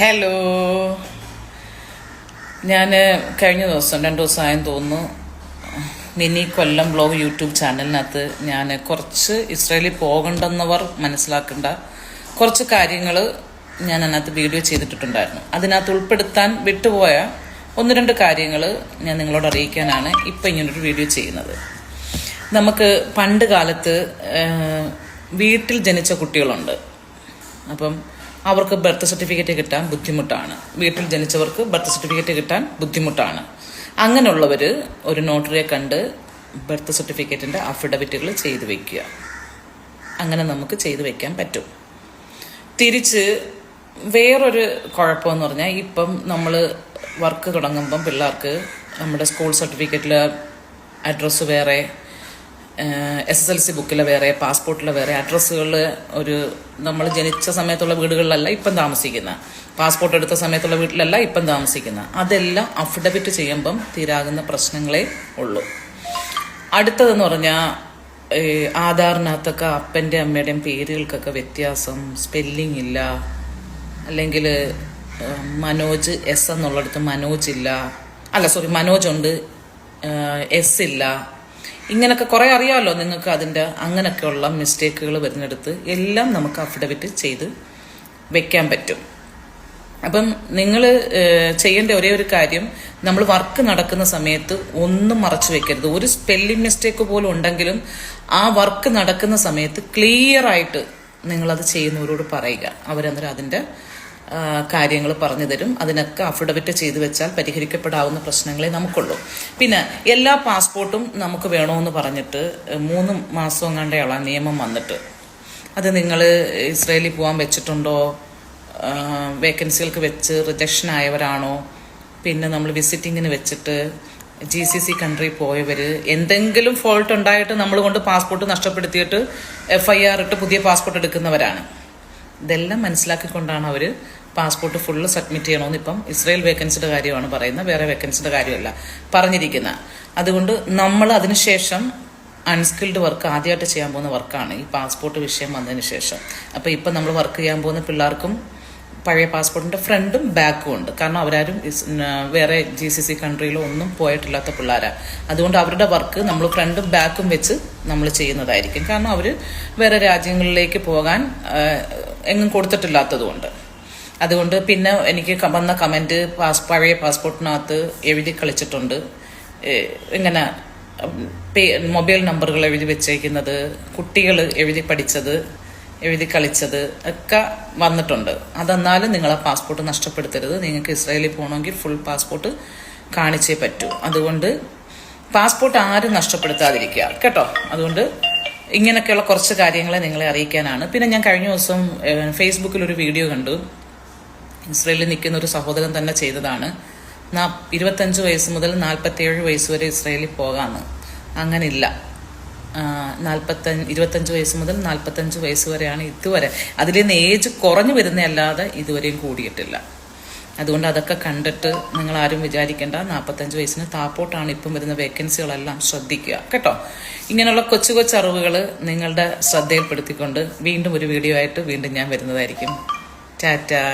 Hello, ഞാൻ കഴിഞ്ഞ ദിവസം 2 ദിവസമായെന്ന് തോന്നുന്നു മിനി കൊല്ലം ബ്ലോഗ് യൂട്യൂബ് ചാനലിനകത്ത് ഞാൻ കുറച്ച് ഇസ്രായേലിൽ പോകണ്ടെന്നവർ മനസ്സിലാക്കേണ്ട കുറച്ച് കാര്യങ്ങൾ ഞാൻ അതിനകത്ത് വീഡിയോ ചെയ്തിട്ടുണ്ടായിരുന്നു. അതിനകത്ത് ഉൾപ്പെടുത്താൻ വിട്ടുപോയ 1-2 കാര്യങ്ങൾ ഞാൻ നിങ്ങളോട് അറിയിക്കാനാണ് ഇപ്പം ഇങ്ങനൊരു വീഡിയോ ചെയ്യുന്നത്. നമുക്ക് പണ്ട് കാലത്ത് വീട്ടിൽ ജനിച്ച കുട്ടികളുണ്ട്. അപ്പം അവർക്ക് ബർത്ത് സർട്ടിഫിക്കറ്റ് കിട്ടാൻ ബുദ്ധിമുട്ടാണ്. വീട്ടിൽ ജനിച്ചവർക്ക് ബർത്ത് സർട്ടിഫിക്കറ്റ് കിട്ടാൻ ബുദ്ധിമുട്ടാണ്. അങ്ങനെയുള്ളവർ ഒരു നോട്ടറിയെ കണ്ട് ബർത്ത് സർട്ടിഫിക്കറ്റിൻ്റെ അഫിഡവിറ്റുകൾ ചെയ്തു വയ്ക്കുക. അങ്ങനെ നമുക്ക് ചെയ്തു വയ്ക്കാൻ പറ്റും. തിരിച്ച് വേറൊരു കുഴപ്പമെന്ന് പറഞ്ഞാൽ, ഇപ്പം നമ്മൾ വർക്ക് തുടങ്ങുമ്പം പിള്ളേർക്ക് നമ്മുടെ സ്കൂൾ സർട്ടിഫിക്കറ്റിൽ അഡ്രസ്സ് വേറെ, SSLC ബുക്കിലെ വേറെ, പാസ്പോർട്ടിലെ വേറെ അഡ്രസ്സുകളിൽ ഒരു നമ്മൾ ജനിച്ച സമയത്തുള്ള വീടുകളിലല്ല ഇപ്പം താമസിക്കുന്ന, പാസ്പോർട്ട് എടുത്ത സമയത്തുള്ള വീട്ടിലല്ല ഇപ്പം താമസിക്കുന്ന. അതെല്ലാം അഫിഡവിറ്റ് ചെയ്യുമ്പം തീരാകുന്ന പ്രശ്നങ്ങളേ ഉള്ളൂ. അടുത്തതെന്ന് പറഞ്ഞാൽ, ആധാറിനകത്തൊക്കെ അപ്പൻ്റെ അമ്മയുടെയും പേരുകൾക്കൊക്കെ വ്യത്യാസം, സ്പെല്ലിംഗ് ഇല്ല, അല്ലെങ്കിൽ മനോജ് S എന്നുള്ളിടത്ത് മനോജ് ഇല്ല, മനോജ് ഉണ്ട്, S ഇല്ല. ഇങ്ങനൊക്കെ കുറേ അറിയാമല്ലോ നിങ്ങൾക്ക്. അതിൻ്റെ അങ്ങനെയൊക്കെയുള്ള മിസ്റ്റേക്കുകൾ വരുന്നിടത്ത് എല്ലാം നമുക്ക് അഫിഡവിറ്റ് ചെയ്ത് വെക്കാൻ പറ്റും. അപ്പം നിങ്ങൾ ചെയ്യേണ്ട ഒരേ ഒരു കാര്യം, നമ്മൾ വർക്ക് നടക്കുന്ന സമയത്ത് ഒന്നും മറച്ചു വെക്കരുത്. ഒരു സ്പെല്ലിംഗ് മിസ്റ്റേക്ക് പോലും ഉണ്ടെങ്കിലും ആ വർക്ക് നടക്കുന്ന സമയത്ത് ക്ലിയർ ആയിട്ട് നിങ്ങളത് ചെയ്യുന്നവരോട് പറയുക. അവരന്നേരം അതിൻ്റെ കാര്യങ്ങൾ പറഞ്ഞു തരും. അതിനൊക്കെ അഫിഡവിറ്റ് ചെയ്ത് വെച്ചാൽ പരിഹരിക്കപ്പെടാവുന്ന പ്രശ്നങ്ങളെ നമുക്കുള്ളൂ. പിന്നെ എല്ലാ പാസ്പോർട്ടും നമുക്ക് വേണമെന്ന് പറഞ്ഞിട്ട് 3 മാസം കണ്ടെയുള്ള നിയമം വന്നിട്ട്, അത് നിങ്ങൾ ഇസ്രായേലിൽ പോകാൻ വെച്ചിട്ടുണ്ടോ, വേക്കൻസികൾക്ക് വെച്ച് റിജക്ഷൻ ആയവരാണോ, പിന്നെ നമ്മൾ വിസിറ്റിങ്ങിന് വെച്ചിട്ട് GCC കൺട്രി പോയവർ, എന്തെങ്കിലും ഫോൾട്ട് ഉണ്ടായിട്ട് നമ്മൾ കൊണ്ട് പാസ്പോർട്ട് നഷ്ടപ്പെടുത്തിയിട്ട് FIR ഇട്ട് പുതിയ പാസ്പോർട്ട് എടുക്കുന്നവരാണ്. ഇതെല്ലാം മനസ്സിലാക്കിക്കൊണ്ടാണ് അവർ പാസ്പോർട്ട് ഫുള്ള് സബ്മിറ്റ് ചെയ്യണമെന്ന് ഇപ്പം ഇസ്രായേൽ വേക്കൻസിയുടെ കാര്യമാണ് പറയുന്നത്, വേറെ വേക്കൻസിയുടെ കാര്യമല്ല പറഞ്ഞിരിക്കുന്നത്. അതുകൊണ്ട് നമ്മൾ അതിനുശേഷം അൺസ്കിൽഡ് വർക്ക് ആദ്യമായിട്ട് ചെയ്യാൻ പോകുന്ന വർക്കാണ് ഈ പാസ്പോർട്ട് വിഷയം വന്നതിന് ശേഷം. അപ്പോൾ ഇപ്പം നമ്മൾ വർക്ക് ചെയ്യാൻ പോകുന്ന പിള്ളേർക്കും പഴയ പാസ്പോർട്ടിൻ്റെ ഫ്രണ്ടും ബാക്കും ഉണ്ട്. കാരണം അവരാരും വേറെ GCC കൺട്രിയിലോ ഒന്നും പോയിട്ടില്ലാത്ത പിള്ളേരാണ്. അതുകൊണ്ട് അവരുടെ വർക്ക് നമ്മൾ ഫ്രണ്ടും ബാക്കും വെച്ച് നമ്മൾ ചെയ്യുന്നതായിരിക്കും. കാരണം അവർ വേറെ രാജ്യങ്ങളിലേക്ക് പോകാൻ എങ്ങും കൊടുത്തിട്ടില്ലാത്തതുകൊണ്ട്. അതുകൊണ്ട് പിന്നെ എനിക്ക് വന്ന കമൻറ്റ്, പഴയ പാസ്പോർട്ടിനകത്ത് എഴുതി കളിച്ചിട്ടുണ്ട്, ഇങ്ങനെ മൊബൈൽ നമ്പറുകൾ എഴുതി വെച്ചേക്കുന്നത്, കുട്ടികൾ എഴുതി പഠിച്ചത്, എഴുതി കളിച്ചത് ഒക്കെ വന്നിട്ടുണ്ട്. അതെന്നാലും നിങ്ങൾ ആ പാസ്പോർട്ട് നഷ്ടപ്പെടുത്തരുത്. നിങ്ങൾക്ക് ഇസ്രായേലിൽ പോകണമെങ്കിൽ ഫുൾ പാസ്പോർട്ട് കാണിച്ചേ പറ്റൂ. അതുകൊണ്ട് പാസ്പോർട്ട് ആരും നഷ്ടപ്പെടുത്താതിരിക്കുക കേട്ടോ. അതുകൊണ്ട് ഇങ്ങനെയൊക്കെയുള്ള കുറച്ച് കാര്യങ്ങളെ നിങ്ങളെ അറിയിക്കാനാണ്. പിന്നെ ഞാൻ കഴിഞ്ഞ ദിവസം ഫേസ്ബുക്കിലൊരു വീഡിയോ കണ്ടു. ഇസ്രായേലിൽ നിൽക്കുന്ന ഒരു സഹോദരൻ തന്നെ ചെയ്തതാണ്. 25 വയസ്സ് മുതൽ 47 വയസ്സ് വരെ ഇസ്രായേലിൽ പോകാമെന്ന്. അങ്ങനില്ല. 25 വയസ്സ് മുതൽ 45 വയസ്സ് വരെയാണ് ഇതുവരെ. അതിൽ നിന്ന് ഏജ് കുറഞ്ഞു വരുന്നതല്ലാതെ ഇതുവരെയും കൂടിയിട്ടില്ല. അതുകൊണ്ട് അതൊക്കെ കണ്ടിട്ട് നിങ്ങൾ ആരും വിചാരിക്കേണ്ട 45 വയസ്സിന് താപ്പോട്ടാണ് ഇപ്പം വരുന്ന വേക്കൻസികളെല്ലാം ശ്രദ്ധിക്കുക കേട്ടോ. ഇങ്ങനെയുള്ള കൊച്ചു കൊച്ചു അറിവുകൾ നിങ്ങളുടെ ശ്രദ്ധയിൽപ്പെടുത്തിക്കൊണ്ട് വീണ്ടും ഒരു വീഡിയോ ആയിട്ട് വീണ്ടും ഞാൻ വരുന്നതായിരിക്കും. ടാറ്റാ.